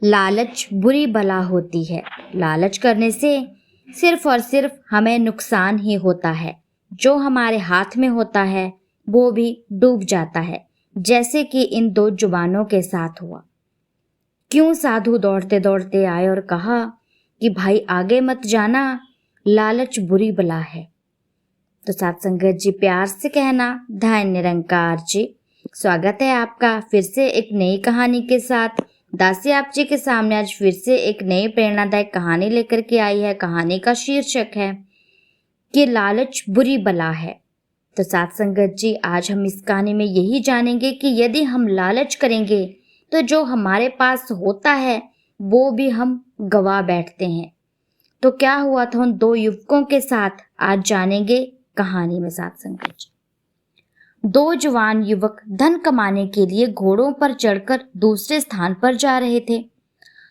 लालच बुरी बला होती है। लालच करने से सिर्फ और सिर्फ हमें नुकसान ही होता है। जो हमारे हाथ में होता है वो भी डूब जाता है, जैसे कि इन दो जुबानों के साथ हुआ। क्यों साधु दौड़ते दौड़ते आए और कहा कि भाई आगे मत जाना, लालच बुरी बला है। तो साथ संगत जी प्यार से कहना धन्य निरंकार जी। स्वागत है आपका फिर से एक नई कहानी के साथ। दासी आप जी के सामने आज फिर से एक नई प्रेरणादायक कहानी लेकर के आई है। कहानी का शीर्षक है कि लालच बुरी बला है। तो साथ संगत जी आज हम इस कहानी में यही जानेंगे कि यदि हम लालच करेंगे तो जो हमारे पास होता है वो भी हम गवा बैठते हैं। तो क्या हुआ था उन दो युवकों के साथ, आज जानेंगे कहानी में साथ संगत जी। दो जवान युवक धन कमाने के लिए घोड़ों पर चढ़कर दूसरे स्थान पर जा रहे थे।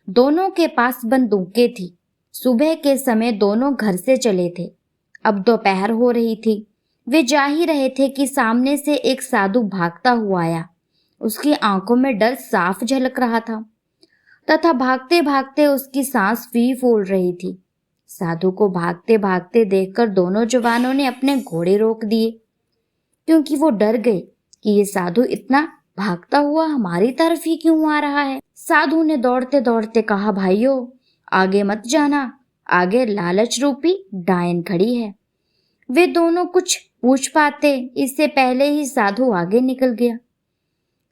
दोनों के पास बंदूकें थी। सुबह के समय दोनों घर से चले थे। अब दोपहर हो रही थी। वे जा ही रहे थे कि सामने से एक साधु भागता हुआ आया। उसकी आंखों में डर साफ झलक रहा था तथा भागते भागते उसकी सांस भी फूल रही थी। साधु को भागते भागते देखकर दोनों जवानों ने अपने घोड़े रोक दिए, क्योंकि वो डर गए कि ये साधु इतना भागता हुआ हमारी तरफ ही क्यों आ रहा है। साधु ने दौड़ते दौड़ते कहा, भाइयों आगे मत जाना, आगे लालच रूपी डायन खड़ी है। वे दोनों कुछ पूछ पाते इससे पहले ही साधु आगे निकल गया।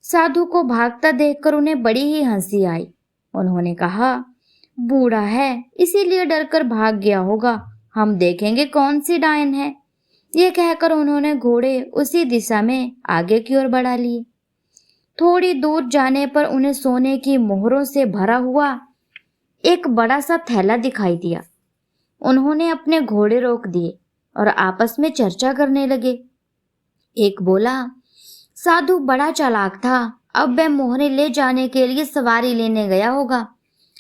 साधु को भागता देखकर उन्हें बड़ी ही हंसी आई। उन्होंने कहा, बूढ़ा है इसीलिए डरकर भाग गया होगा, हम देखेंगे कौन सी डायन है। ये कहकर उन्होंने घोड़े उसी दिशा में आगे की ओर बढ़ा लिए। थोड़ी दूर जाने पर उन्हें सोने की मोहरों से भरा हुआ एक बड़ा सा थैला दिखाई दिया। उन्होंने अपने घोड़े रोक दिए और आपस में चर्चा करने लगे। एक बोला, साधु बड़ा चालाक था, अब वह मोहरें ले जाने के लिए सवारी लेने गया होगा,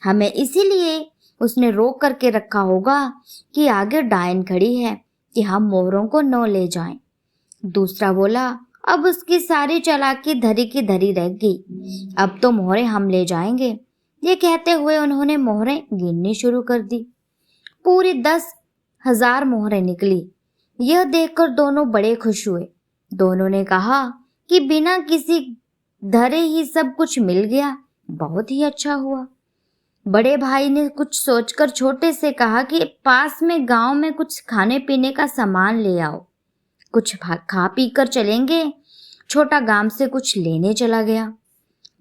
हमें इसीलिए उसने रोक करके रखा होगा कि आगे डायन खड़ी है कि हम मोहरों को न ले जाएं। दूसरा बोला, अब उसकी सारी चालाकी धरी की धरी रह गई, अब तो मोहरें हम ले जाएंगे। ये कहते हुए उन्होंने मोहरें गिननी शुरू कर दी। पूरी 10,000 मोहरें निकली। यह देखकर दोनों बड़े खुश हुए। दोनों ने कहा कि बिना किसी धरे ही सब कुछ मिल गया, बहुत ही अच्छा हुआ। बड़े भाई ने कुछ सोचकर छोटे से कहा कि पास में गांव में कुछ खाने पीने का सामान ले आओ, कुछ खा पी कर चलेंगे। छोटा गांव से कुछ लेने चला गया।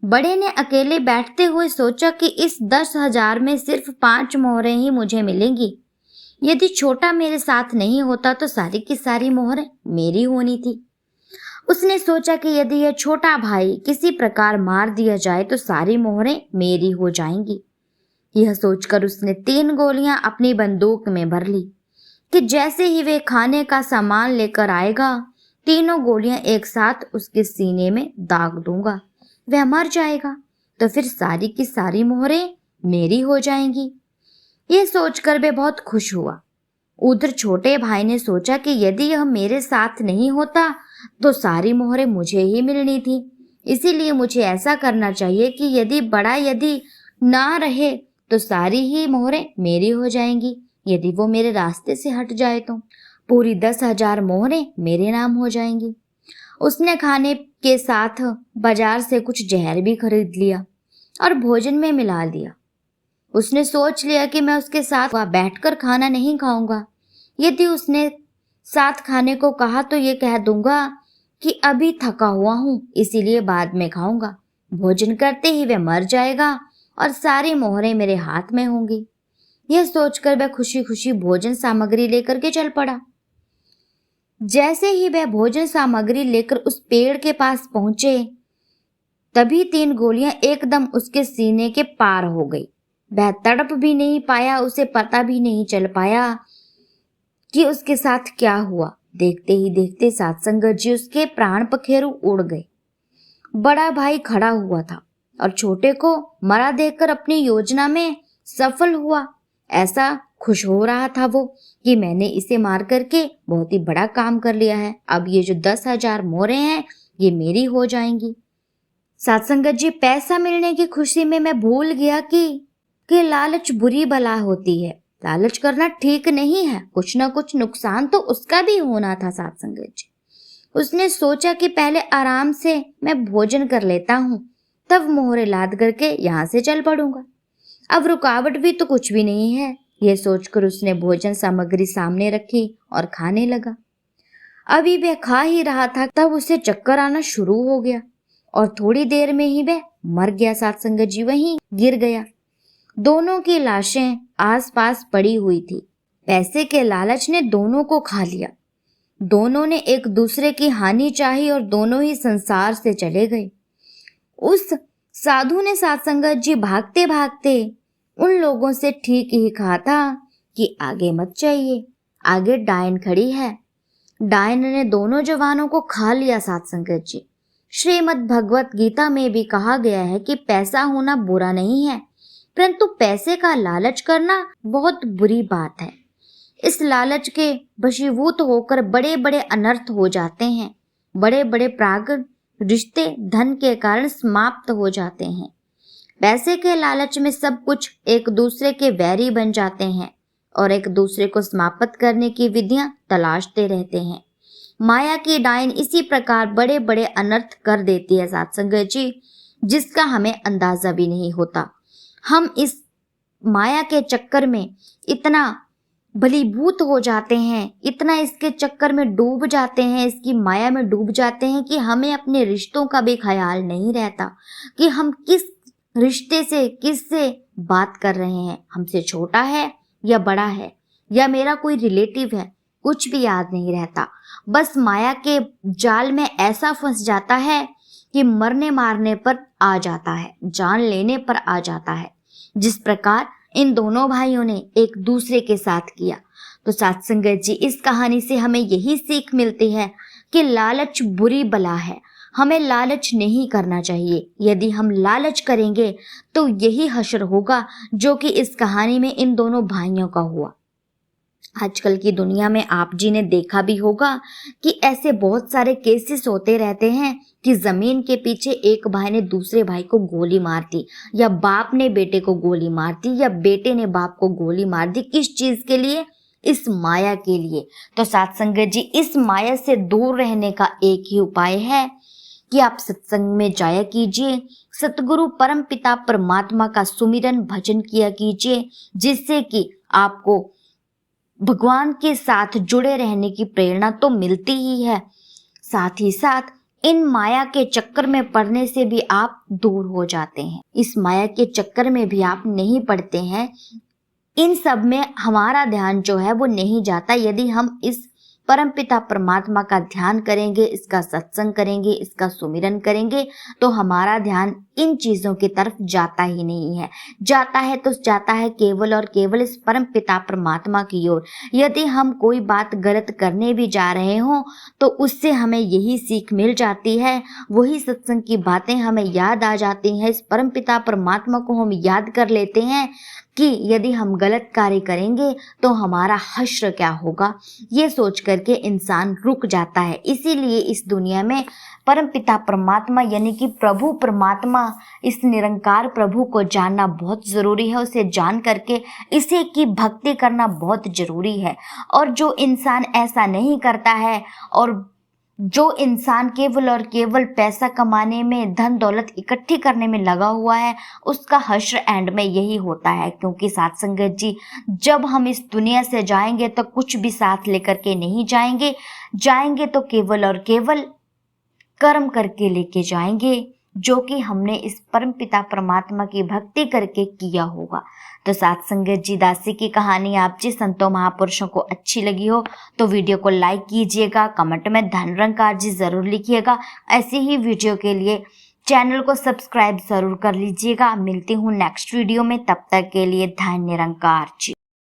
बड़े ने अकेले बैठते हुए सोचा कि इस 10,000 में सिर्फ 5 मोहरें ही मुझे मिलेंगी। यदि छोटा मेरे साथ नहीं होता तो सारी की सारी मोहरें मेरी होनी थी। उसने सोचा कि यदि यह छोटा भाई किसी प्रकार मार दिया जाए तो सारी मोहरें मेरी हो जाएंगी। यह सोचकर उसने 3 गोलियां अपनी बंदूक में भर ली कि जैसे ही वे खाने का सामान लेकर आएगा, तीनों गोलियां एक साथ उसके सीने में दाग दूंगा, वह मर जाएगा, तो फिर सारी की सारी मोहरें मेरी हो जाएंगी। यह सोचकर वे बहुत खुश हुआ। उधर छोटे भाई ने सोचा कि यदि यह मेरे साथ नहीं होता तो सारी मोहरें मुझे ही मिलनी थी, इसीलिए मुझे ऐसा करना चाहिए कि यदि ना रहे तो सारी ही मोहरें मेरी हो जाएंगी। यदि वो मेरे रास्ते से हट जाए तो पूरी 10,000 मोहरें मेरे नाम हो जाएंगी। उसने खाने के साथ बाजार से कुछ जहर भी खरीद लिया और भोजन में मिला दिया। उसने सोच लिया कि मैं उसके साथ बैठकर खाना नहीं खाऊंगा। यदि उसने साथ खाने को कहा तो ये कह दूंगा कि अभी थका हुआ हूं, इसीलिए बाद में खाऊंगा। भोजन करते ही वह मर जाएगा और सारी मोहरें मेरे हाथ में होंगी। यह सोचकर वह खुशी खुशी भोजन सामग्री लेकर के चल पड़ा। जैसे ही वह भोजन सामग्री लेकर उस पेड़ के पास पहुंचे, तभी 3 गोलियां एकदम उसके सीने के पार हो गई। वह तड़प भी नहीं पाया, उसे पता भी नहीं चल पाया कि उसके साथ क्या हुआ। देखते ही देखते सत्संगत जी उसके प्राण पखेरु उड़ गए। बड़ा भाई खड़ा हुआ था और छोटे को मरा देखकर अपनी योजना में सफल हुआ। ऐसा खुश हो रहा था वो कि मैंने इसे मार करके बहुत ही बड़ा काम कर लिया है। अब ये जो 10,000 मोहरें हैं ये मेरी हो जाएंगी। साथ संगत जी, पैसा मिलने की खुशी में मैं भूल गया कि लालच बुरी बला होती है। लालच करना ठीक नहीं है, कुछ ना कुछ नुकसान तो उसका भी होना था। साथ संगत जी, उसने सोचा कि पहले आराम से मैं भोजन कर लेता हूँ, तब मोहरे लाद करके यहाँ से चल पड़ूंगा। अब रुकावट भी तो कुछ भी नहीं है। ये सोचकर उसने भोजन सामग्री सामने रखी और खाने लगा। अभी वह खा ही रहा था तब उसे चक्कर आना शुरू हो गया और थोड़ी देर में ही वह मर गया। साथ संगत जी, वहीं गिर गया। दोनों की लाशें आसपास पड़ी हुई थी। पैसे के लालच ने दोनों को खा लिया। दोनों ने एक दूसरे की हानि चाही और दोनों ही संसार से चले गए। उस साधु ने साथ संगत जी भागते भागते उन लोगों से ठीक ही कहा था कि आगे मत जाइए, आगे डायन खड़ी है। डायन ने दोनों जवानों को खा लिया। साथ संगत जी, श्रीमद् भगवत गीता में भी कहा गया है कि पैसा होना बुरा नहीं है, परंतु पैसे का लालच करना बहुत बुरी बात है। इस लालच के वशीभूत होकर बड़े बड़े अनर्थ हो जाते हैं। बड़े बड़े प्राकृत रिश्ते धन के कारण समाप्त हो जाते हैं। पैसे के लालच में सब कुछ एक दूसरे के वैरी बन जाते हैं और एक दूसरे को समाप्त करने की विधियां तलाशते रहते हैं। माया की डायन इसी प्रकार बड़े बड़े अनर्थ कर देती है। साथ संगत जी, जिसका हमें अंदाजा भी नहीं होता। हम इस माया के चक्कर में इतना भलीभूत हो जाते हैं, इतना इसके चक्कर में डूब जाते हैं, इसकी माया में डूब जाते हैं कि हमें अपने रिश्तों का भी ख्याल नहीं रहता कि हम किस रिश्ते से किससे बात कर रहे हैं। हमसे छोटा है या बड़ा है या मेरा कोई रिलेटिव है, कुछ भी याद नहीं रहता। बस माया के जाल में ऐसा फंस जाता है कि मरने मारने पर आ जाता है, जान लेने पर आ जाता है, जिस प्रकार इन दोनों भाइयों ने एक दूसरे के साथ किया। तो साथ संगत जी, इस कहानी से हमें यही सीख मिलती है कि लालच बुरी बला है। हमें लालच नहीं करना चाहिए। यदि हम लालच करेंगे तो यही हश्र होगा जो कि इस कहानी में इन दोनों भाइयों का हुआ। आजकल की दुनिया में आप जी ने देखा भी होगा कि ऐसे बहुत सारे केसेस होते रहते हैं कि जमीन के पीछे एक भाई ने दूसरे भाई को गोली मार दी, या बाप ने बेटे को गोली मार दी, या बेटे ने बाप को गोली मार दी। किस चीज के लिए? इस माया के लिए। तो साथ संगत जी, इस माया से दूर रहने का एक ही उपाय है कि आप सत्संग में जाया कीजिए, सतगुरु परम पिता परमात्मा का सुमिरन भजन किया कीजिए, जिससे कि आपको भगवान के साथ जुड़े रहने की प्रेरणा तो मिलती ही है, साथ ही साथ इन माया के चक्कर में पड़ने से भी आप दूर हो जाते हैं। इस माया के चक्कर में भी आप नहीं पड़ते हैं। इन सब में हमारा ध्यान जो है वो नहीं जाता। यदि हम इस परमपिता परमात्मा का ध्यान करेंगे, इसका सत्संग करेंगे, इसका सुमिरन करेंगे, तो हमारा ध्यान इन चीजों की तरफ जाता ही नहीं है। जाता है तो जाता है केवल और केवल इस परमपिता परमात्मा की ओर। यदि हम कोई बात गलत करने भी जा रहे हों तो उससे हमें यही सीख मिल जाती है, वही सत्संग की बातें हमें याद आ जाती हैं। इस परमपिता परमात्मा को हम याद कर लेते हैं कि यदि हम गलत कार्य करेंगे तो हमारा हश्र क्या होगा, ये सोच करके इंसान रुक जाता है। इसीलिए इस दुनिया में परमपिता परमात्मा यानी कि प्रभु परमात्मा, इस निरंकार प्रभु को जानना बहुत जरूरी है। उसे जान करके इसे की भक्ति करना बहुत जरूरी है। और जो इंसान ऐसा नहीं करता है और जो इंसान केवल और केवल पैसा कमाने में, धन दौलत इकट्ठी करने में लगा हुआ है, उसका हश्र एंड में यही होता है। क्योंकि साथ संगत जी, जब हम इस दुनिया से जाएंगे तो कुछ भी साथ लेकर के नहीं जाएंगे। जाएंगे तो केवल और केवल कर्म करके लेके जाएंगे, जो कि हमने इस परमपिता परमात्मा की भक्ति करके किया होगा। तो साथ संगत जी, दासी की कहानी आप जी संतों महापुरुषों को अच्छी लगी हो तो वीडियो को लाइक कीजिएगा, कमेंट में धन निरंकार जी जरूर लिखिएगा। ऐसी ही वीडियो के लिए चैनल को सब्सक्राइब जरूर कर लीजिएगा। मिलती हूँ नेक्स्ट वीडियो में, तब तक के लिए धन निरंकार जी।